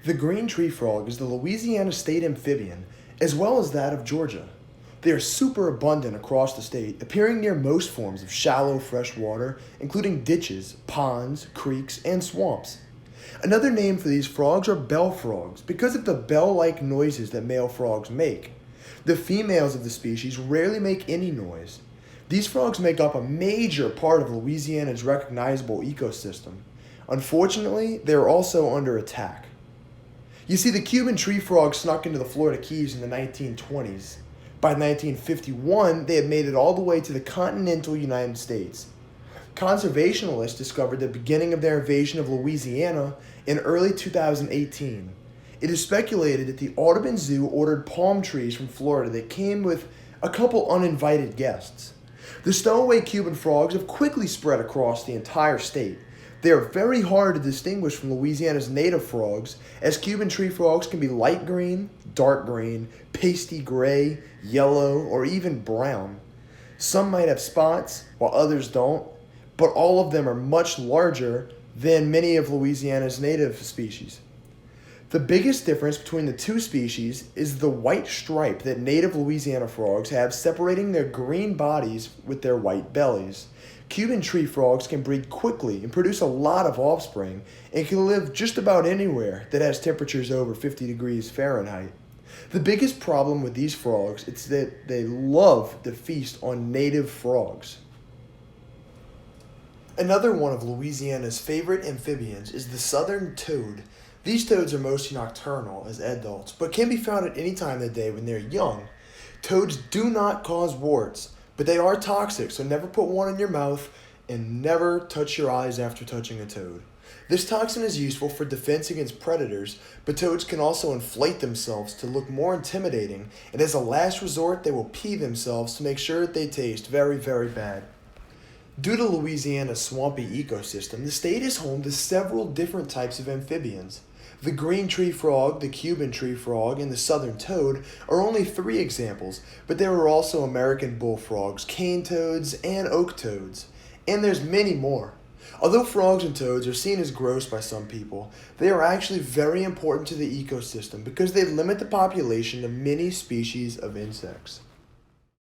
The green tree frog is the Louisiana state amphibian, as well as that of Georgia. They are super abundant across the state, appearing near most forms of shallow fresh water, including ditches, ponds, creeks, and swamps. Another name for these frogs are bell frogs because of the bell-like noises that male frogs make. The females of the species rarely make any noise. These frogs make up a major part of Louisiana's recognizable ecosystem. Unfortunately, they are also under attack. You see, the Cuban tree frog snuck into the Florida Keys in the 1920s. By 1951, they had made it all the way to the continental United States. Conservationists discovered the beginning of their invasion of Louisiana in early 2018. It is speculated that the Audubon Zoo ordered palm trees from Florida that came with a couple uninvited guests. The stowaway Cuban frogs have quickly spread across the entire state. They are very hard to distinguish from Louisiana's native frogs, as Cuban tree frogs can be light green, dark green, pasty gray, yellow, or even brown. Some might have spots, while others don't, but all of them are much larger than many of Louisiana's native species. The biggest difference between the two species is the white stripe that native Louisiana frogs have separating their green bodies with their white bellies. Cuban tree frogs can breed quickly and produce a lot of offspring and can live just about anywhere that has temperatures over 50 degrees Fahrenheit. The biggest problem with these frogs is that they love to feast on native frogs. Another one of Louisiana's favorite amphibians is the southern toad. These toads are mostly nocturnal as adults, but can be found at any time of the day when they're young. Toads do not cause warts, but they are toxic, so never put one in your mouth and never touch your eyes after touching a toad. This toxin is useful for defense against predators, but toads can also inflate themselves to look more intimidating, and as a last resort, they will pee themselves to make sure that they taste very, very bad. Due to Louisiana's swampy ecosystem, the state is home to several different types of amphibians. The green tree frog, the Cuban tree frog, and the southern toad are only 3 examples, but there are also American bullfrogs, cane toads, and oak toads. And there's many more. Although frogs and toads are seen as gross by some people, they are actually very important to the ecosystem because they limit the population of many species of insects.